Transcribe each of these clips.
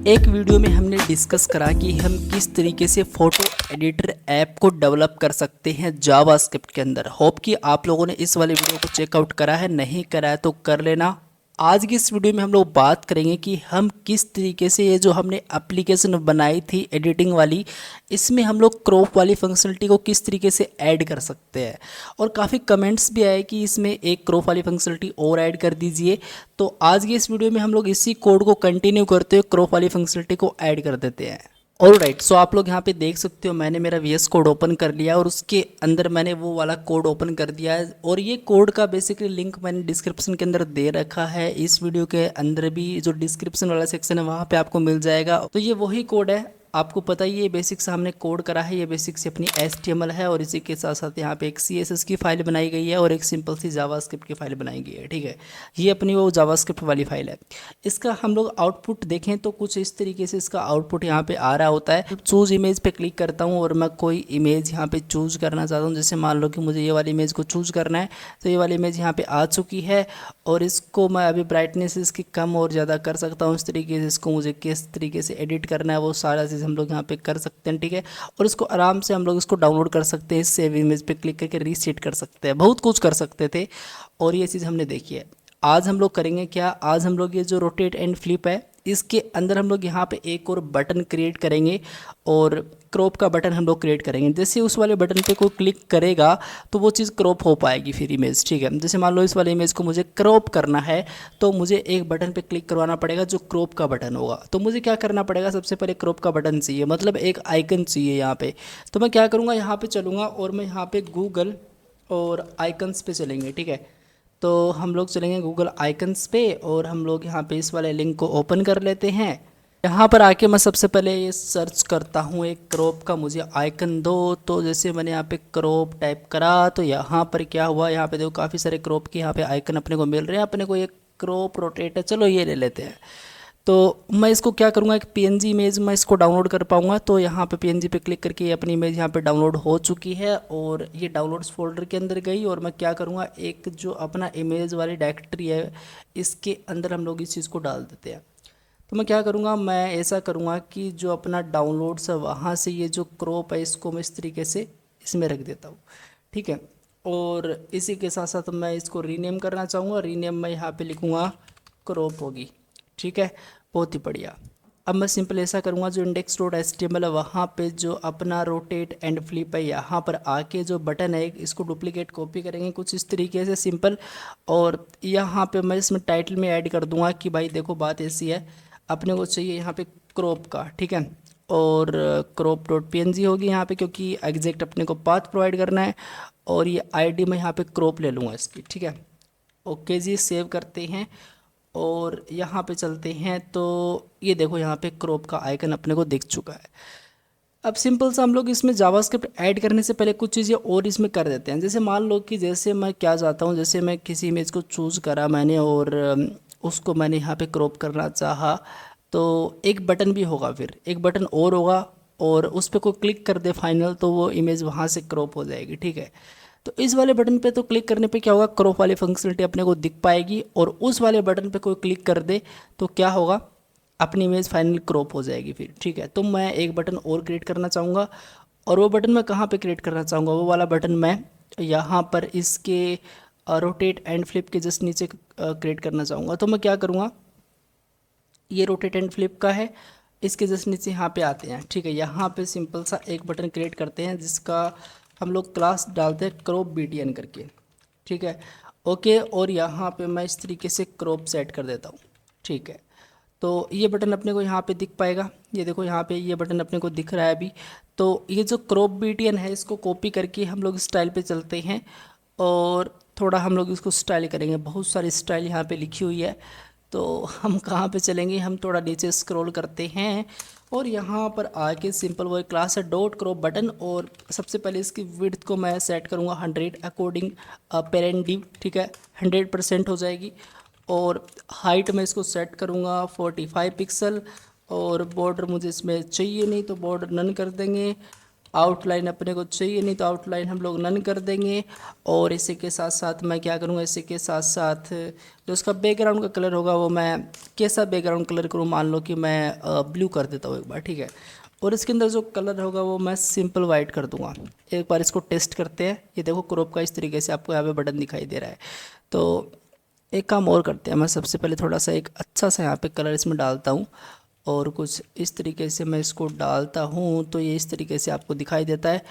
एक वीडियो में हमने डिस्कस करा कि हम किस तरीके से फ़ोटो एडिटर ऐप को डेवलप कर सकते हैं जावास्क्रिप्ट के अंदर। होप कि आप लोगों ने इस वाले वीडियो को चेकआउट करा है, नहीं करा है तो कर लेना। आज की इस वीडियो में हम लोग बात करेंगे कि हम किस तरीके से ये जो हमने एप्लीकेशन बनाई थी एडिटिंग वाली, इसमें हम लोग क्रॉप वाली फंक्शनलिटी को किस तरीके से ऐड कर सकते हैं। और काफ़ी कमेंट्स भी आए कि इसमें एक क्रॉप वाली फंक्शनलिटी और ऐड कर दीजिए। तो आज की इस वीडियो में हम लोग इसी कोड को कंटिन्यू करते हुए क्रॉप वाली फंक्शनलिटी को ऐड कर देते हैं। ऑलराइट, सो आप लोग यहाँ पे देख सकते हो मैंने मेरा VS कोड ओपन कर लिया और उसके अंदर मैंने वो वाला कोड ओपन कर दिया है। और ये कोड का बेसिकली लिंक मैंने डिस्क्रिप्शन के अंदर दे रखा है। इस वीडियो के अंदर भी जो डिस्क्रिप्शन वाला सेक्शन है वहाँ पे आपको मिल जाएगा। तो ये वही कोड है, आपको पता ही है बेसिक से हमने कोड करा है। ये बेसिक से अपनी HTML है और इसी के साथ साथ यहाँ पे एक CSS की फाइल बनाई गई है और एक सिंपल सी जावास्क्रिप्ट की फाइल बनाई गई है। ठीक है, ये अपनी वो जावास्क्रिप्ट वाली फाइल है। इसका हम लोग आउटपुट देखें तो कुछ इस तरीके से इसका आउटपुट यहाँ पे आ रहा होता है। चूज़ इमेज पे क्लिक करता हूँ और मैं कोई इमेज यहाँ पे चूज़ करना चाहता हूँ। जैसे मान लो कि मुझे ये वाली इमेज को चूज़ करना है, तो ये वाली इमेज यहाँ पे आ चुकी है और इसको मैं अभी ब्राइटनेस इसकी कम और ज़्यादा कर सकता हूँ। इस तरीके से इसको मुझे किस तरीके से एडिट करना है वो सारा चीज़ हम लोग यहाँ पे कर सकते हैं। ठीक है, और इसको आराम से हम लोग इसको डाउनलोड कर सकते हैं। सेव इमेज पे क्लिक करके रीसेट कर सकते हैं, बहुत कुछ कर सकते थे और ये चीज़ हमने देखी है। आज हम लोग करेंगे क्या, आज हम लोग ये जो रोटेट एंड फ्लिप है इसके अंदर हम लोग यहाँ पे एक और बटन क्रिएट करेंगे और क्रॉप का बटन हम लोग क्रिएट करेंगे। जैसे उस वाले बटन पे कोई क्लिक करेगा तो वो चीज़ क्रॉप हो पाएगी फिर इमेज। ठीक है, जैसे मान लो इस वाले इमेज को मुझे क्रॉप करना है तो मुझे एक बटन पे क्लिक करवाना पड़ेगा जो क्रॉप का बटन होगा। तो मुझे क्या करना पड़ेगा, सबसे पहले क्रॉप का बटन चाहिए, मतलब एक आइकन चाहिए यहाँ पे। तो मैं क्या करूँगा, यहाँ पे चलूँगा और मैं यहाँ पे गूगल और आइकन्स पे चलेंगे। ठीक है, तो हम लोग चलेंगे गूगल आइकन्स पे और हम लोग यहाँ पे इस वाले लिंक को ओपन कर लेते हैं। यहाँ पर आके मैं सबसे पहले ये सर्च करता हूँ एक क्रॉप का, मुझे आइकन दो। तो जैसे मैंने यहाँ पे क्रॉप टाइप करा तो यहाँ पर क्या हुआ, यहाँ पे देखो काफ़ी सारे क्रॉप के यहाँ पे आइकन अपने को मिल रहे हैं। अपने को एक क्रॉप रोटेट है, चलो ये ले लेते हैं। तो मैं इसको क्या करूँगा, एक PNG इमेज मैं इसको डाउनलोड कर पाऊँगा। तो यहाँ पे PNG पे क्लिक करके अपनी इमेज यहाँ पे डाउनलोड हो चुकी है और ये डाउनलोड्स फोल्डर के अंदर गई। और मैं क्या करूँगा, एक जो अपना इमेज वाली डायरेक्टरी है इसके अंदर हम लोग इस चीज़ को डाल देते हैं। तो मैं क्या करूँगा, मैं ऐसा करूँगा कि जो अपना डाउनलोड्स है वहाँ से ये जो क्रॉप है इसको मैं इस तरीके से इसमें रख देता हूँ। ठीक है, और इसी के साथ साथ मैं इसको रीनेम करना चाहूँगा। रीनेम मैं यहाँ पे लिखूँगा क्रॉप होगी। ठीक है, बहुत ही बढ़िया। अब मैं सिंपल ऐसा करूँगा, जो index.html है वहाँ पे जो अपना रोटेट एंड फ्लिप है यहाँ पर आके जो बटन है इसको डुप्लीकेट कॉपी करेंगे कुछ इस तरीके से सिंपल। और यहाँ पे मैं इसमें टाइटल में ऐड कर दूँगा कि भाई देखो बात ऐसी है, अपने को चाहिए यहाँ पे क्रॉप का। ठीक है, और crop.png होगी यहाँ पे क्योंकि एग्जैक्ट अपने को पाथ प्रोवाइड करना है। और ये ID मैं यहाँ पे क्रॉप ले लूँगा इसकी। ठीक है, ओके जी, सेव करते हैं और यहाँ पे चलते हैं। तो ये देखो यहाँ पे क्रॉप का आइकन अपने को दिख चुका है। अब सिंपल सा हम लोग इसमें जावास्क्रिप्ट ऐड करने से पहले कुछ चीज़ें और इसमें कर देते हैं। जैसे मान लो कि जैसे मैं क्या चाहता हूँ, जैसे मैं किसी इमेज को चूज़ करा मैंने और उसको मैंने यहाँ पे क्रॉप करना चाहा तो एक बटन भी होगा, फिर एक बटन और होगा और उस पर कोई क्लिक कर दे फाइनल तो वो इमेज वहाँ से क्रॉप हो जाएगी। ठीक है, तो इस वाले बटन पे तो क्लिक करने पे क्या होगा, क्रॉप वाली फंक्शनलिटी अपने को दिख पाएगी। और उस वाले बटन पे कोई क्लिक कर दे तो क्या होगा, अपनी इमेज फाइनल क्रॉप हो जाएगी फिर। ठीक है, तो मैं एक बटन और क्रिएट करना चाहूँगा और वो बटन मैं कहाँ पे क्रिएट करना चाहूँगा, वो वाला बटन मैं यहाँ पर इसके रोटेट एंड फ्लिप के जस्ट नीचे क्रिएट करना चाहूँगा। तो मैं क्या करूँगा, ये रोटेट एंड फ्लिप का है, इसके जस्ट नीचे यहाँ पे आते हैं। ठीक है, यहाँ पे सिंपल सा एक बटन क्रिएट करते हैं जिसका हम लोग क्लास डालते हैं क्रॉप BTN करके। ठीक है, ओके, और यहाँ पे मैं इस तरीके से क्रॉप सेट कर देता हूँ। ठीक है, तो ये बटन अपने को यहाँ पे दिख पाएगा, ये देखो यहाँ पे ये बटन अपने को दिख रहा है अभी। तो ये जो क्रॉप BTN है इसको कॉपी करके हम लोग स्टाइल पे चलते हैं और थोड़ा हम लोग इसको स्टाइल करेंगे। बहुत सारी स्टाइल यहाँ पे लिखी हुई है, तो हम कहाँ पे चलेंगे, हम थोड़ा नीचे स्क्रॉल करते हैं और यहाँ पर आके सिंपल वो एक क्लास है डॉट क्रॉप बटन। और सबसे पहले इसकी विड्थ को मैं सेट करूँगा 100 अकॉर्डिंग पेरेंट डिव। ठीक है, 100% हो जाएगी। और हाइट में इसको सेट करूँगा 45 पिक्सल। और बॉर्डर मुझे इसमें चाहिए नहीं तो बॉर्डर नन कर देंगे। आउटलाइन अपने को चाहिए नहीं तो आउटलाइन हम लोग नन कर देंगे। और इसी के साथ साथ मैं क्या करूँगा, इसी के साथ साथ जो उसका बैकग्राउंड का कलर होगा वो मैं कैसा बैकग्राउंड कलर करूँ, मान लो कि मैं ब्लू कर देता हूँ एक बार, ठीक है। और इसके अंदर जो कलर होगा वो मैं सिंपल वाइट कर दूंगा। एक बार इसको टेस्ट करते हैं। ये देखो क्रॉप का इस तरीके से आपको यहाँ पे बटन दिखाई दे रहा है। तो एक काम और करते हैं, मैं सबसे पहले थोड़ा सा एक अच्छा सा यहाँ पे कलर इसमें डालता हूँ और कुछ इस तरीके से मैं इसको डालता हूँ तो ये इस तरीके से आपको दिखाई देता है।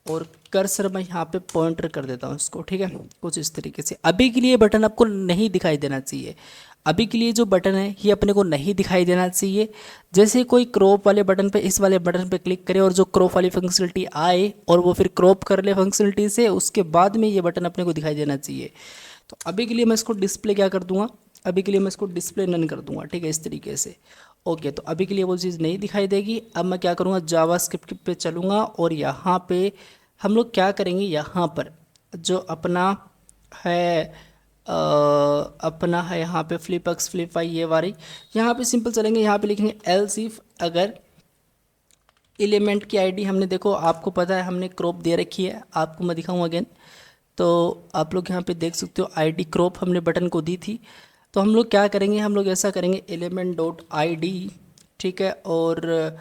और कर्सर मैं यहाँ पे पॉइंटर कर देता हूँ इसको, ठीक है, कुछ इस तरीके से। अभी के लिए बटन आपको नहीं दिखाई देना चाहिए, अभी के लिए जो बटन है ये अपने को नहीं दिखाई देना चाहिए। जैसे कोई क्रॉप वाले बटन पे, इस वाले बटन पे क्लिक करे और जो क्रॉप वाली फंक्शनलिटी आए और वो फिर क्रॉप कर ले फंक्शनलिटी से, उसके बाद में ये बटन अपने को दिखाई देना चाहिए। तो अभी के लिए मैं इसको डिस्प्ले क्या कर दूंगा, अभी के लिए मैं इसको डिस्प्ले नन कर दूंगा, ठीक है, इस तरीके से। ओके, तो अभी के लिए वो चीज़ नहीं दिखाई देगी। अब मैं क्या करूँगा, जावास्क्रिप्ट पे चलूँगा और यहाँ पे हम लोग क्या करेंगे, यहाँ पर जो अपना है अपना है यहाँ पे फ्लिपक्स फ्लिपाई ये वाली, यहाँ पे सिंपल चलेंगे। यहाँ पे लिखेंगे एल्स इफ, अगर एलिमेंट की आईडी हमने, देखो आपको पता है हमने क्रॉप दे रखी है, आपको मैं दिखाऊँ अगेन। तो आप लोग यहाँ पे देख सकते हो आईडी क्रॉप हमने बटन को दी थी। तो हम लोग क्या करेंगे, हम लोग ऐसा करेंगे एलिमेंट डॉट आई डी, ठीक है। और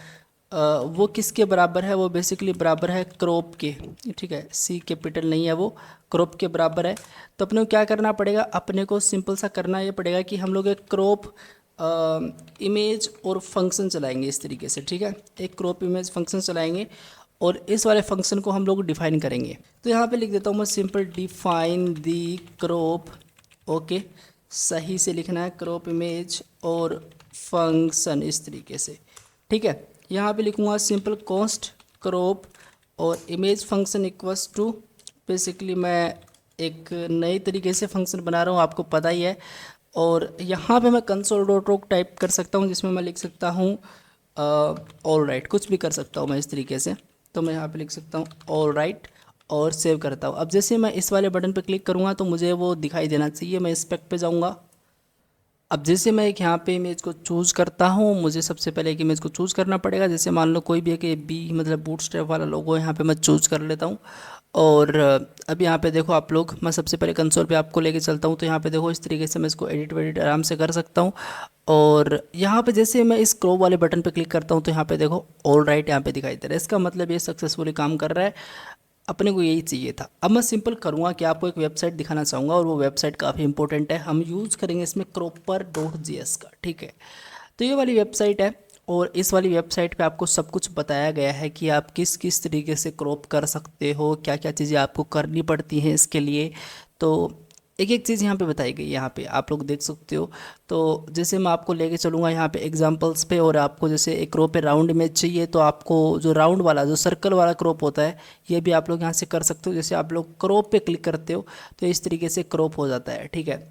वो किसके बराबर है, वो बेसिकली बराबर है क्रॉप के, ठीक है, सी कैपिटल नहीं है, वो क्रॉप के बराबर है। तो अपने को क्या करना पड़ेगा, अपने को सिंपल सा करना ये पड़ेगा कि हम लोग एक क्रॉप इमेज और फंक्शन चलाएंगे इस तरीके से, ठीक है, एक क्रॉप इमेज फंक्शन चलाएंगे और इस वाले फंक्शन को हम लोग डिफाइन करेंगे। तो यहाँ पे लिख देता हूँ मैं simple define the crop, okay, सही से लिखना है, क्रॉप इमेज और फंक्शन इस तरीके से, ठीक है। यहाँ पे लिखूँगा सिंपल कॉस्ट क्रॉप और image function equals to, basically मैं एक नए तरीके से फंक्शन बना रहा हूँ, आपको पता ही है। और यहाँ पे मैं कंसोल डॉट लॉग टाइप कर सकता हूँ जिसमें मैं लिख सकता हूँ ऑल राइट, कुछ भी कर सकता हूँ मैं इस तरीके से। तो मैं यहाँ पे लिख सकता हूँ ऑल राइट और सेव करता हूँ। अब जैसे मैं इस वाले बटन पे क्लिक करूँगा तो मुझे वो दिखाई देना चाहिए। मैं स्पेक पे जाऊँगा। अब जैसे मैं एक यहाँ पे इमेज को चूज़ करता हूँ, मुझे सबसे पहले एक इमेज को चूज़ करना पड़ेगा। जैसे मान लो कोई भी एक बी मतलब बूटस्ट्रैप वाला लोगो यहाँ पे मैं चूज़ कर लेता हूँ। और अब यहाँ पे देखो आप लोग, मैं सबसे पहले कंसोल पे आपको लेके चलता हूँ। तो यहाँ पे देखो इस तरीके से मैं इसको एडिट वेडिट आराम से कर सकता हूँ। और यहाँ पे जैसे मैं इस क्रॉप वाले बटन पे क्लिक करता हूँ तो यहाँ पे देखो ऑल राइट यहाँ पे दिखाई दे रहा है। इसका मतलब ये सक्सेसफुली काम कर रहा है, अपने को यही चाहिए था। अब मैं सिंपल करूँगा कि आपको एक वेबसाइट दिखाना चाहूँगा और वो वेबसाइट काफ़ी इंपॉर्टेंट है। हम यूज़ करेंगे इसमें cropper.js का, ठीक है। तो ये वाली वेबसाइट है और इस वाली वेबसाइट पे आपको सब कुछ बताया गया है कि आप किस किस तरीके से क्रॉप कर सकते हो, क्या क्या चीज़ें आपको करनी पड़ती हैं इसके लिए। तो एक एक चीज़ यहाँ पे बताई गई है, यहाँ पे आप लोग देख सकते हो। तो जैसे मैं आपको लेके चलूँगा यहाँ पे एग्जांपल्स पे, और आपको जैसे एक क्रॉप पे राउंड इमेज चाहिए तो आपको जो राउंड वाला जो सर्कल वाला क्रॉप होता है ये भी आप लोग यहाँ से कर सकते हो। जैसे आप लोग क्रॉप पे क्लिक करते हो तो इस तरीके से क्रॉप हो जाता है, ठीक है।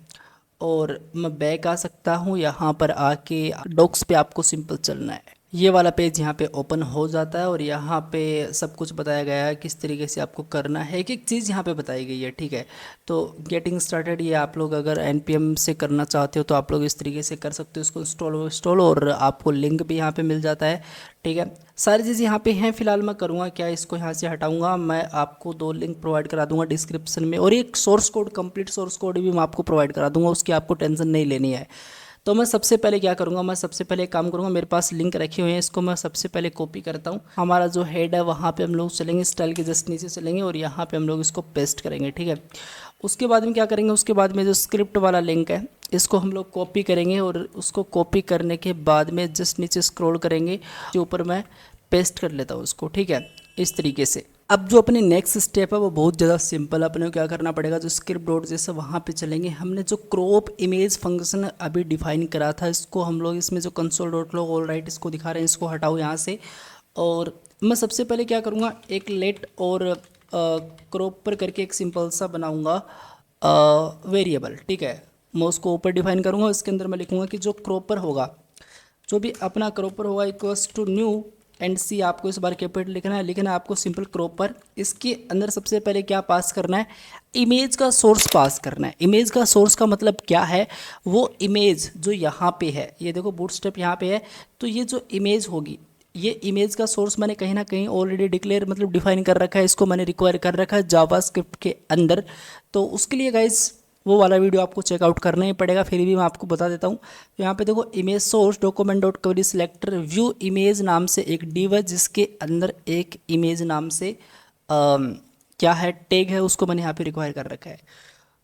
और मैं बैक आ सकता हूँ, यहाँ पर आके डॉक्स पे आपको सिंपल चलना है। ये वाला पेज यहाँ पे ओपन हो जाता है और यहाँ पे सब कुछ बताया गया है किस तरीके से आपको करना है, एक एक चीज़ यहाँ पे बताई गई है, ठीक है। तो गेटिंग स्टार्टेड ये आप लोग अगर npm से करना चाहते हो तो आप लोग इस तरीके से कर सकते हो इसको इंस्टॉल और आपको लिंक भी यहाँ पे मिल जाता है, ठीक है। सारी चीज़ यहाँ पे हैं। फिलहाल मैं करूँगा क्या, इसको यहाँ से हटाऊँगा। मैं आपको 2 लिंक प्रोवाइड करा दूँगा डिस्क्रिप्शन में और एक source code, complete source code भी मैं आपको प्रोवाइड करा दूँगा, उसकी आपको टेंशन नहीं लेनी है। तो मैं सबसे पहले क्या करूँगा, मैं सबसे पहले एक काम करूँगा, मेरे पास लिंक रखे हुए हैं, इसको मैं सबसे पहले कॉपी करता हूँ। हमारा जो हेड है वहाँ पे हम लोग चलेंगे, स्टाइल के जस्ट नीचे चलेंगे और यहाँ पे हम लोग इसको पेस्ट करेंगे, ठीक है। उसके बाद में क्या करेंगे, उसके बाद में जो स्क्रिप्ट वाला लिंक है इसको हम लोग कॉपी करेंगे और उसको कॉपी करने के बाद में जस्ट नीचे स्क्रॉल करेंगे, जो ऊपर मैं पेस्ट कर लेता हूँ उसको, ठीक है, इस तरीके से। अब जो अपनी नेक्स्ट स्टेप है वो बहुत ज़्यादा सिंपल है। अपने को क्या करना पड़ेगा, जो स्क्रिप्ट डॉट जैसे वहाँ पे चलेंगे। हमने जो क्रॉप इमेज फंक्शन अभी डिफाइन करा था, इसको हम लोग इसमें जो console dot log all right इसको दिखा रहे हैं, इसको हटाओ यहाँ से। और मैं सबसे पहले क्या करूँगा, एक लेट और क्रॉपर करके एक सिंपल सा बनाऊँगा वेरिएबल, ठीक है। मैं उसको ऊपर डिफाइन करूँगा, इसके अंदर मैं लिखूँगा कि जो क्रॉपर होगा, जो भी अपना क्रॉपर होगा इक्वल्स टू न्यू एंड सी, आपको इस बार कैपिटल लिखना है आपको सिंपल क्रॉपर। इसके अंदर सबसे पहले क्या पास करना है, इमेज का सोर्स पास करना है। इमेज का सोर्स का मतलब क्या है, वो इमेज जो यहाँ पे है, ये देखो बूटस्ट्रैप यहाँ पे है, तो ये जो इमेज होगी ये इमेज का सोर्स मैंने कहीं ना कहीं ऑलरेडी डिक्लेयर मतलब डिफाइन कर रखा है, इसको मैंने रिक्वायर कर रखा है जावास्क्रिप्ट के अंदर। तो उसके लिए गाइस वो वाला वीडियो आपको चेकआउट करना ही पड़ेगा, फिर भी मैं आपको बता देता हूँ। तो यहाँ पे देखो image source document dot query selector view image नाम से एक डिव है, जिसके अंदर एक इमेज नाम से क्या है टैग है, उसको मैंने यहाँ पे रिक्वायर कर रखा है।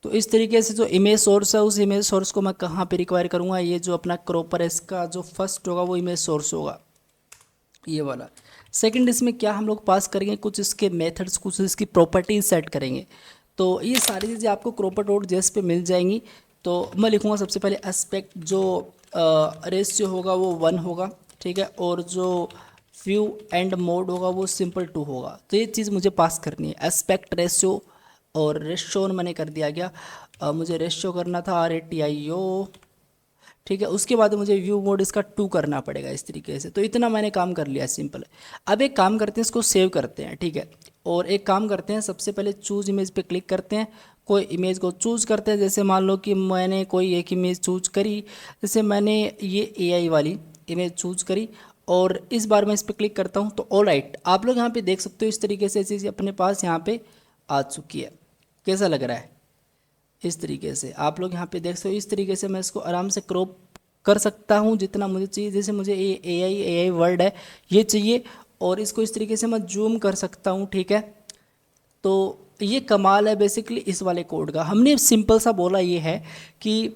तो इस तरीके से जो इमेज सोर्स है उस इमेज सोर्स को मैं कहाँ पे रिक्वायर करूँगा, ये जो अपना क्रॉपर है इसका जो फर्स्ट होगा वो इमेज सोर्स होगा ये वाला। सेकंड इसमें क्या हम लोग पास करेंगे, कुछ इसके मेथड्स, कुछ इसकी प्रॉपर्टीज सेट करेंगे। तो ये सारी चीज़ें आपको क्रॉपर डॉट जेएस पे मिल जाएंगी। तो मैं लिखूँगा सबसे पहले एस्पेक्ट जो रेशियो होगा वो 1 होगा, ठीक है, और जो व्यू एंड मोड होगा वो सिंपल 2 होगा। तो ये चीज़ मुझे पास करनी है, एस्पेक्ट रेशियो और रेशियो मैंने कर दिया गया। मुझे रेशियो करना था RATIO, ठीक है। उसके बाद मुझे व्यू मोड इसका 2 करना पड़ेगा इस तरीके से। तो इतना मैंने काम कर लिया, सिंपल है। अब एक काम करते हैं, इसको सेव करते हैं, ठीक है। और एक काम करते हैं, सबसे पहले चूज़ इमेज पे क्लिक करते हैं, कोई इमेज को चूज़ करते हैं। जैसे मान लो कि मैंने कोई एक इमेज चूज करी, जैसे मैंने ये AI वाली इमेज चूज करी, और इस बार मैं इस पर क्लिक करता हूँ। तो ऑलराइट, आप लोग यहाँ पे देख सकते हो इस तरीके से चीज़ अपने पास यहाँ पे आ चुकी है। कैसा लग रहा है? इस तरीके से आप लोग यहाँ पे देख सकते हो। इस तरीके से मैं इसको आराम से क्रॉप कर सकता हूँ जितना मुझे चाहिए। जैसे मुझे ये AI वर्ड है ये चाहिए, और इसको इस तरीके से मैं जूम कर सकता हूँ, ठीक है। तो ये कमाल है बेसिकली इस वाले कोड का। हमने सिंपल सा बोला ये है कि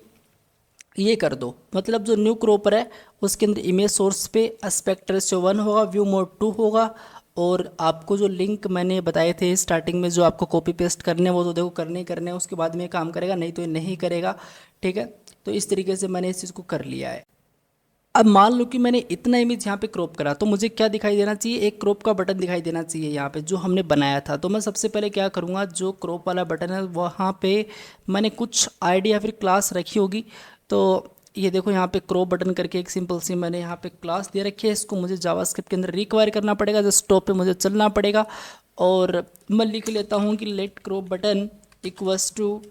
ये कर दो, मतलब जो न्यू क्रॉपर है उसके अंदर इमेज सोर्स पे एस्पेक्ट रेशियो 1 होगा, व्यू मोड 2 होगा, और आपको जो लिंक मैंने बताए थे स्टार्टिंग में जो आपको कॉपी पेस्ट करने वो तो देखो करने ही करने हैं, उसके बाद में ये काम करेगा, नहीं तो ये नहीं करेगा, ठीक है। तो इस तरीके से मैंने इस चीज़ को कर लिया है। अब मान लो कि मैंने इतना इमेज यहाँ पे क्रॉप करा, तो मुझे क्या दिखाई देना चाहिए, एक क्रॉप का बटन दिखाई देना चाहिए यहाँ पे जो हमने बनाया था। तो मैं सबसे पहले क्या करूँगा, जो क्रॉप वाला बटन है वहाँ पे मैंने कुछ आईडी या फिर क्लास रखी होगी। तो ये देखो यहाँ पे क्रॉप बटन करके एक सिंपल सी मैंने यहाँ पे क्लास दे रखी है, इसको मुझे जावास्क्रिप्ट के अंदर रिक्वायर करना पड़ेगा, जस्ट टॉप पे मुझे चलना पड़ेगा, और मैं लिख लेता हूँ कि let crop button equals to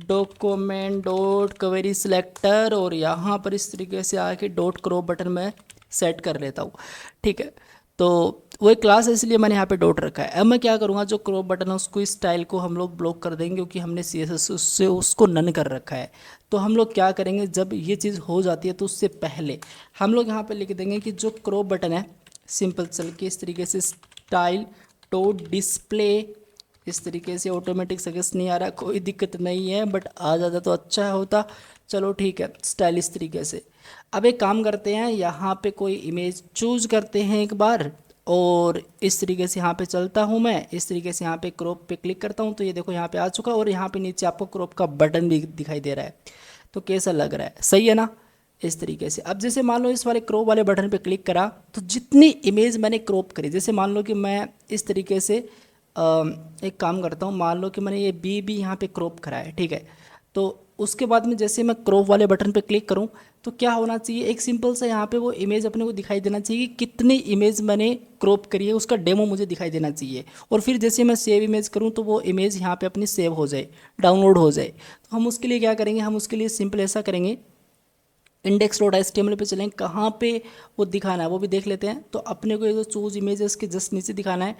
document dot query selector, और यहाँ पर इस तरीके से आके डॉट क्रॉप बटन में सेट कर लेता हूँ, ठीक है। तो वो एक क्लास है इसलिए मैंने यहाँ पे डॉट रखा है। अब मैं क्या करूँगा, जो क्रॉप बटन है उसको इस स्टाइल को हम लोग ब्लॉक कर देंगे, क्योंकि हमने CSS उससे उसको नन कर रखा है। तो हम लोग क्या करेंगे, जब ये चीज़ हो जाती है तो उससे पहले हम लोग यहाँ पर लिख देंगे कि जो क्रॉप बटन है सिंपल चल के इस तरीके से स्टाइल डॉट डिस्प्ले, इस तरीके से ऑटोमेटिक सजेस्ट नहीं आ रहा, कोई दिक्कत नहीं है, बट आ जाता तो अच्छा होता। चलो ठीक है, स्टाइल इस तरीके से। अब एक काम करते हैं, यहाँ पे कोई इमेज चूज करते हैं एक बार, और इस तरीके से यहाँ पे चलता हूँ मैं, इस तरीके से यहाँ पे क्रॉप पे क्लिक करता हूँ, तो ये देखो यहाँ पे आ चुका, और यहाँ पे नीचे आपको क्रॉप का बटन भी दिखाई दे रहा है। तो कैसा लग रहा है, सही है ना? इस तरीके से। अब जैसे मान लो इस वाले क्रॉप वाले बटन पे क्लिक करा, तो जितनी इमेज मैंने क्रॉप करी, जैसे मान लो कि मैं इस तरीके से एक काम करता हूँ, मान लो कि मैंने ये भी यहाँ पे क्रॉप करा है, ठीक है। तो उसके बाद में जैसे मैं क्रॉप वाले बटन पे क्लिक करूँ, तो क्या होना चाहिए, एक सिंपल सा यहाँ पे वो इमेज अपने को दिखाई देना चाहिए कि कितनी इमेज मैंने क्रॉप करी है, उसका डेमो मुझे दिखाई देना चाहिए। और फिर जैसे मैं सेव इमेज करूँ तो वो इमेज यहाँ पे अपनी सेव हो जाए, डाउनलोड हो जाए। तो हम उसके लिए क्या करेंगे, हम उसके लिए सिंपल ऐसा करेंगे, index.html पे चलेंगे, कहाँ पे वो दिखाना है वो भी देख लेते हैं। तो अपने को ये जो चूज़ इमेज है इसके जस्ट नीचे दिखाना है।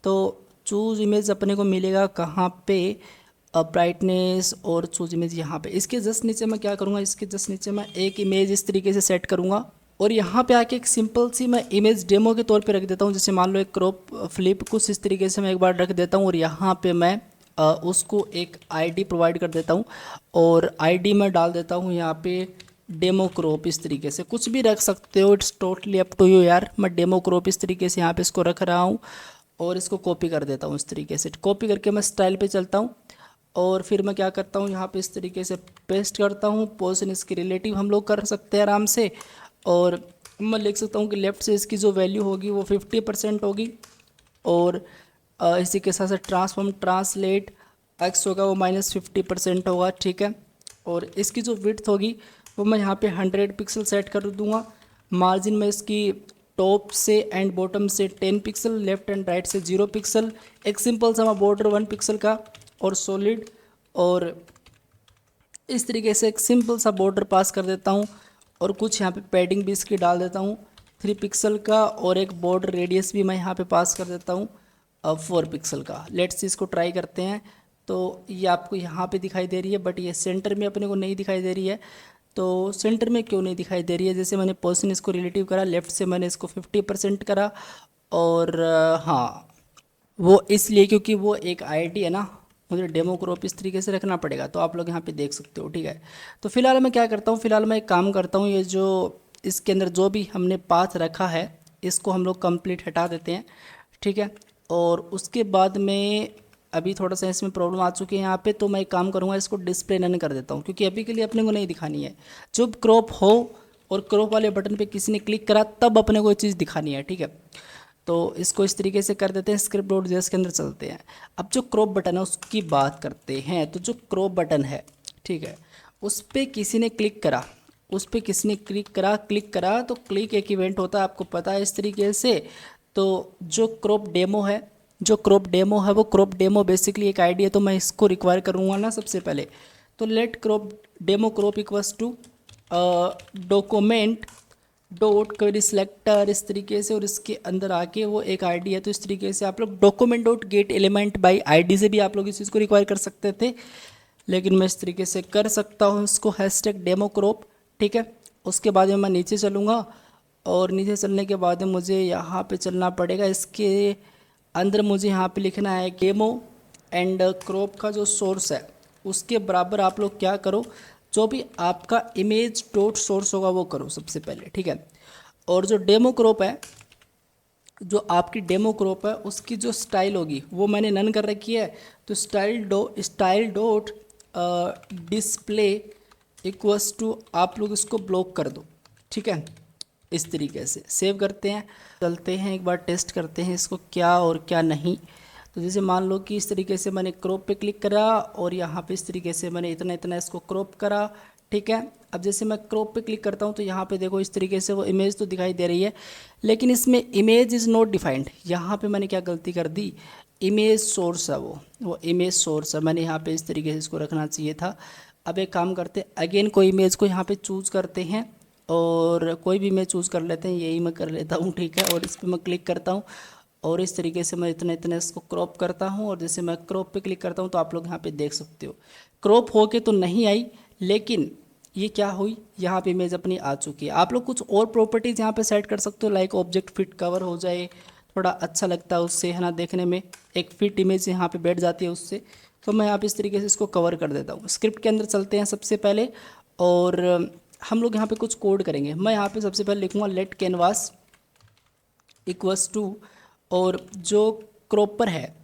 तो चूज़ इमेज अपने को मिलेगा कहाँ पे, ब्राइटनेस और चूज़ इमेज यहाँ पे। इसके जस्ट नीचे मैं क्या करूँगा, इसके जस्ट नीचे मैं एक इमेज इस तरीके से सेट करूँगा, और यहाँ पे आके एक सिंपल सी मैं इमेज डेमो के तौर पे रख देता हूँ। जैसे मान लो एक क्रॉप फ्लिप कुछ इस तरीके से मैं एक बार रख देता हूँ, और यहाँ पे मैं उसको एक आईडी प्रोवाइड कर देता हूँ, और आईडी में डाल देता हूँ यहाँ पे डेमो क्रॉप। इस तरीके से कुछ भी रख सकते हो, it's totally up to you यार। मैं डेमो क्रॉप इस तरीके से यहाँ पे इसको रख रहा हूँ, और इसको कॉपी कर देता हूँ इस तरीके से। कॉपी करके मैं स्टाइल पे चलता हूँ, और फिर मैं क्या करता हूँ, यहाँ पे इस तरीके से पेस्ट करता हूँ। पोजीशन इसकी रिलेटिव हम लोग कर सकते हैं आराम से, और मैं लिख सकता हूँ कि लेफ़्ट से इसकी जो वैल्यू होगी वो 50% होगी, और इसी के साथ साथ ट्रांसफॉर्म ट्रांसलेट एक्स होगा वो -50% होगा, ठीक है। और इसकी जो विड्थ होगी वो मैं यहाँ पे 100 पिक्सल सेट कर दूँगा। मार्जिन में इसकी टॉप से एंड बॉटम से 10 पिक्सल, लेफ्ट एंड राइट से 0 पिक्सल। एक सिंपल सा मैं बॉर्डर 1 पिक्सल का और सॉलिड, और इस तरीके से एक सिंपल सा बॉर्डर पास कर देता हूँ, और कुछ यहाँ पे पैडिंग भी इसकी डाल देता हूँ। 3 पिक्सल का, और एक बॉर्डर रेडियस भी मैं यहाँ पे पास कर देता हूँ 4 पिक्सल का। लेट्स इसको ट्राई करते हैं। तो ये आपको यहाँ पे दिखाई दे रही है, बट ये सेंटर में अपने को नहीं दिखाई दे रही है। तो सेंटर में क्यों नहीं दिखाई दे रही है? जैसे मैंने पोजीशन इसको रिलेटिव करा, लेफ़्ट से मैंने इसको 50% करा, और हाँ, वो इसलिए क्योंकि वो एक आईडी है ना, मुझे डेमो क्रॉप इस तरीके से रखना पड़ेगा। तो आप लोग यहाँ पे देख सकते हो, ठीक है। तो फिलहाल मैं क्या करता हूँ, फिलहाल मैं एक काम करता हूँ, ये जो इसके अंदर जो भी हमने पाथ रखा है इसको हम लोग कंप्लीट हटा देते हैं, ठीक है। और उसके बाद में अभी थोड़ा सा इसमें प्रॉब्लम आ चुकी है यहाँ पे, तो मैं एक काम करूँगा, इसको डिस्प्ले नन कर देता हूँ, क्योंकि अभी के लिए अपने को नहीं दिखानी है। जब क्रॉप हो और क्रॉप वाले बटन पे किसी ने क्लिक करा तब अपने को ये चीज़ दिखानी है, ठीक है। तो इसको इस तरीके से कर देते हैं। स्क्रिप्ट डॉट जेएस के अंदर चलते हैं। अब जो क्रॉप बटन है उसकी बात करते हैं। तो जो क्रॉप बटन है, ठीक है, उस पर किसी ने क्लिक करा, उस पर किसी ने क्लिक करा तो क्लिक एक इवेंट होता है, आपको पता है इस तरीके से। तो जो क्रॉप डेमो है, वो क्रॉप डेमो बेसिकली एक आईडी है, तो मैं इसको रिक्वायर करूँगा ना सबसे पहले। तो let crop demo crop equals to document dot query selector, इस तरीके से, और इसके अंदर आके वो एक आईडी है। तो इस तरीके से आप लोग document dot gate element by ID से भी आप लोग इस चीज़ को रिक्वायर कर सकते थे, लेकिन मैं इस तरीके से कर सकता हूँ इसको, हैशटैग डेमो क्रॉप, ठीक है। उसके बाद में मैं नीचे चलूँगा, और नीचे चलने के बाद में मुझे यहाँ पे चलना पड़ेगा। इसके अंदर मुझे यहाँ पे लिखना है डेमो एंड क्रॉप का जो सोर्स है उसके बराबर आप लोग क्या करो, जो भी आपका इमेज डॉट सोर्स होगा वो करो सबसे पहले, ठीक है। और जो डेमो क्रॉप है, जो आपकी डेमो क्रॉप है उसकी जो स्टाइल होगी वो मैंने नन कर रखी है। तो style dot display equals to, आप लोग इसको ब्लॉक कर दो, ठीक है। इस तरीके से सेव करते हैं, चलते हैं एक बार टेस्ट करते हैं इसको क्या और क्या नहीं। तो जैसे मान लो कि इस तरीके से मैंने क्रॉप पे क्लिक करा, और यहाँ पे इस तरीके से मैंने इतना इतना इसको क्रॉप करा, ठीक है। अब जैसे मैं क्रॉप पे क्लिक करता हूँ तो यहाँ पे देखो इस तरीके से वो इमेज तो दिखाई दे रही है, लेकिन इसमें इमेज इज़ नॉट डिफाइंड। यहाँ पे मैंने क्या गलती कर दी, इमेज सोर्स है वो इमेज सोर्स है, मैंने यहाँ पे इस तरीके से इसको रखना चाहिए था। अब एक काम करते हैं, अगेन कोई इमेज को यहाँ पे चूज़ करते हैं, और कोई भी इमेज चूज़ कर लेते हैं, यही मैं कर लेता हूँ, ठीक है। और इस पर मैं क्लिक करता हूँ, और इस तरीके से मैं इतना इतना इसको क्रॉप करता हूँ, और जैसे मैं क्रॉप पे क्लिक करता हूँ तो आप लोग यहाँ पे देख सकते हो क्रॉप हो के तो नहीं आई, लेकिन ये क्या हुई, यहाँ पे इमेज अपनी आ चुकी है। आप लोग कुछ और प्रॉपर्टीज़ यहाँ पे सेट कर सकते हो, लाइक ऑब्जेक्ट फिट कवर हो जाए, थोड़ा अच्छा लगता है उससे, है ना, देखने में एक फिट इमेज यहाँ पे बैठ जाती है उससे। तो मैं यहाँ पे इस तरीके से इसको कवर कर देता हूँ। स्क्रिप्ट के अंदर चलते हैं सबसे पहले, और हम लोग यहाँ पे कुछ कोड करेंगे। मैं यहाँ पे सबसे पहले लिखूँगा लेट कैनवास इक्वल्स टू, और जो क्रॉपर है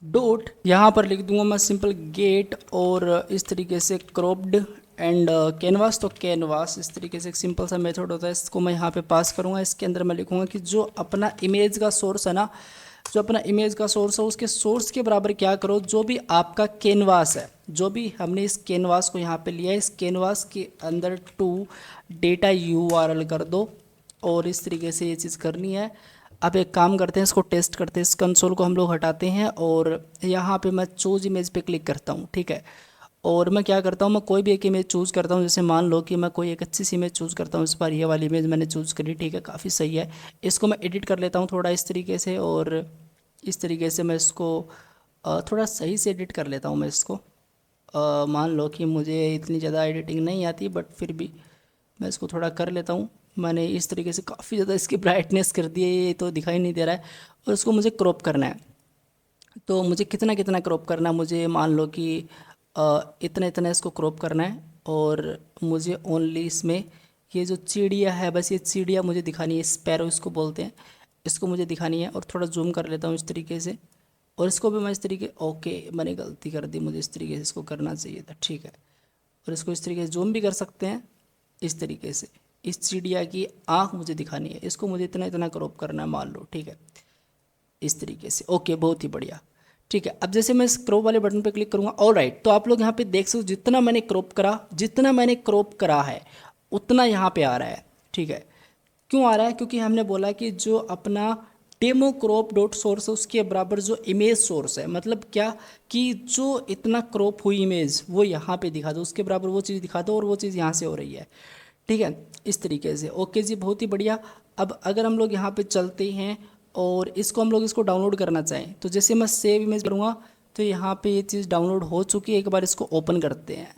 डॉट, यहाँ पर लिख दूंगा मैं सिंपल गेट, और इस तरीके से क्रॉप्ड एंड कैनवास। तो कैनवास इस तरीके से एक सिंपल सा मेथड होता है, इसको मैं यहाँ पे पास करूँगा। इसके अंदर मैं लिखूँगा कि जो अपना इमेज का सोर्स है ना, जो अपना इमेज का सोर्स है उसके सोर्स के बराबर क्या करो, जो भी आपका कैनवास है, जो भी हमने इस कैनवास को यहाँ पे लिया है, इस कैनवास के अंदर टू डेटा यूआरएल कर दो, और इस तरीके से ये चीज़ करनी है। अब एक काम करते हैं, इसको टेस्ट करते हैं। इस कंसोल को हम लोग हटाते हैं, और यहाँ पे मैं चूज़ इमेज पे क्लिक करता हूँ, ठीक है। और मैं क्या करता हूँ, मैं कोई भी एक इमेज चूज़ करता हूँ। जैसे मान लो कि मैं कोई एक अच्छी सी इमेज चूज़ करता हूँ, इस बार ये वाली इमेज मैंने चूज़ करी, ठीक है, काफ़ी सही है। इसको मैं एडिट कर लेता हूँ थोड़ा इस तरीके से, और इस तरीके से मैं इसको थोड़ा सही से एडिट कर लेता हूँ मैं इसको। मान लो कि मुझे इतनी ज़्यादा एडिटिंग नहीं आती, बट फिर भी मैं इसको थोड़ा कर लेता हूँ। मैंने इस तरीके से काफ़ी ज़्यादा इसकी ब्राइटनेस कर दी है, ये तो दिखाई नहीं दे रहा है। और इसको मुझे क्रॉप करना है, तो मुझे कितना कितना क्रॉप करना है, मुझे मान लो कि इतना इतना इसको क्रॉप करना है। और मुझे ओनली इसमें ये जो चिड़िया है, बस ये चिड़िया मुझे दिखानी है, स्पैरो इसको बोलते हैं, इसको मुझे दिखानी है। और थोड़ा जूम कर लेता हूँ इस तरीके से, और इसको भी मैं इस तरीके, ओके मैंने गलती कर दी, मुझे इस तरीके से इसको करना चाहिए था, ठीक है। और इसको इस तरीके से जूम भी कर सकते हैं इस तरीके से। इस चिड़िया की आँख मुझे दिखानी है, इसको मुझे इतना इतना क्रॉप करना है मान लो, ठीक है, इस तरीके से। ओके, बहुत ही बढ़िया, ठीक है। अब जैसे मैं इस क्रॉप वाले बटन पे क्लिक करूँगा, ऑल राइट, तो आप लोग यहाँ पे देख सकते हो जितना मैंने क्रॉप करा है उतना यहाँ पे आ रहा है, ठीक है। क्यों आ रहा है? क्योंकि हमने बोला कि जो अपना डेमो क्रॉप डॉट सोर्स है उसके बराबर जो इमेज सोर्स है, मतलब क्या कि जो इतना क्रॉप हुई इमेज वो यहाँ पे दिखा दो, उसके बराबर वो चीज़ दिखा दो, और वो चीज़ यहाँ से हो रही है, ठीक है, इस तरीके से। ओके जी, बहुत ही बढ़िया। अब अगर हम लोग यहाँ पे चलते हैं और इसको हम लोग इसको डाउनलोड करना चाहें तो जैसे मैं सेव इमेज करूँगा तो यहाँ पे ये चीज़ डाउनलोड हो चुकी है। एक बार इसको ओपन करते हैं।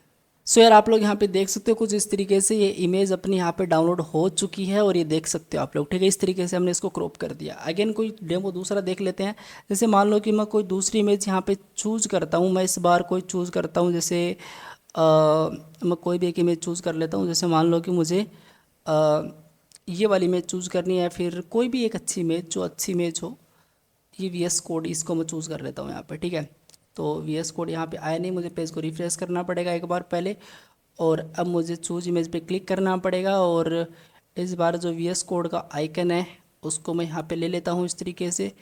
सो यार आप लोग यहाँ पे देख सकते हो कुछ इस तरीके से ये इमेज अपनी यहाँ पे डाउनलोड हो चुकी है और ये देख सकते हो आप लोग, ठीक है। इस तरीके से हमने इसको क्रॉप कर दिया। अगेन कोई डेमो दूसरा देख लेते हैं। जैसे मान लो कि मैं कोई दूसरी इमेज यहाँ पे चूज़ करता हूँ, मैं इस बार कोई चूज़ करता हूँ, जैसे मैं कोई भी एक इमेज चूज़ कर लेता हूँ। जैसे मान लो कि मुझे ये वाली इमेज चूज़ करनी है, फिर कोई भी एक अच्छी इमेज जो अच्छी इमेज हो। ये VS कोड इसको मैं चूज़ कर लेता हूँ यहाँ पे, ठीक है। तो VS कोड यहाँ पे आया नहीं, मुझे पेज को रिफ्रेश करना पड़ेगा एक बार पहले और अब मुझे चूज इमेज पे क्लिक करना पड़ेगा और इस बार जो VS कोड का आइकन है उसको मैं यहाँ पे ले लेता हूँ इस तरीके से।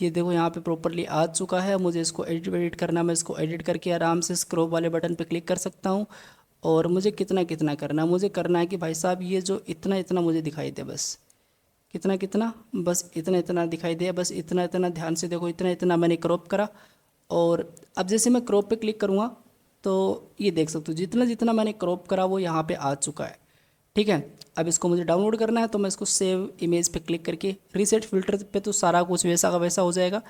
ये देखो यहाँ पे प्रॉपरली आ चुका है। मुझे इसको एडिट करना, मैं इसको एडिट करके आराम से स्क्रॉप वाले बटन पे क्लिक कर सकता हूँ। और मुझे कितना कितना करना है, मुझे करना है कि भाई साहब ये जो इतना इतना मुझे दिखाई दे, बस कितना कितना, बस इतना इतना दिखाई दे, बस इतना इतना। ध्यान से देखो, इतना इतना मैंने क्रॉप करा। और अब जैसे मैं क्रॉप पे क्लिक करूँगा तो ये देख सकते हो जितना जितना मैंने क्रॉप करा वो यहाँ पे आ चुका है, ठीक है। अब इसको मुझे डाउनलोड करना है तो मैं इसको सेव इमेज पे क्लिक करके रीसेट फिल्टर पे तो सारा कुछ वैसा का वैसा हो जाएगा।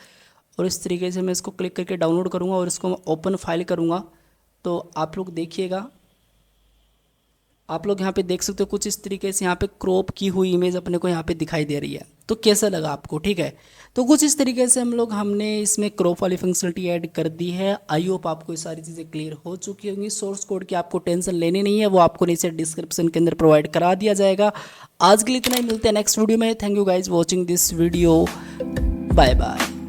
और इस तरीके से मैं इसको क्लिक करके डाउनलोड करूँगा और इसको मैं ओपन फाइल करूँगा। तो आप लोग देखिएगा, आप लोग यहाँ पे देख सकते हो कुछ इस तरीके से यहाँ पे क्रॉप की हुई इमेज अपने को यहाँ पे दिखाई दे रही है। तो कैसा लगा आपको, ठीक है। तो कुछ इस तरीके से हमने इसमें क्रॉप वाली फंक्शनलिटी ऐड कर दी है। आई होप आपको ये सारी चीज़ें क्लियर हो चुकी होंगी। सोर्स कोड की आपको टेंशन लेनी नहीं है, वो आपको नीचे डिस्क्रिप्शन के अंदर प्रोवाइड करा दिया जाएगा। आज के लिए इतना ही, मिलते हैं नेक्स्ट वीडियो में। Thank you guys watching this video, bye bye.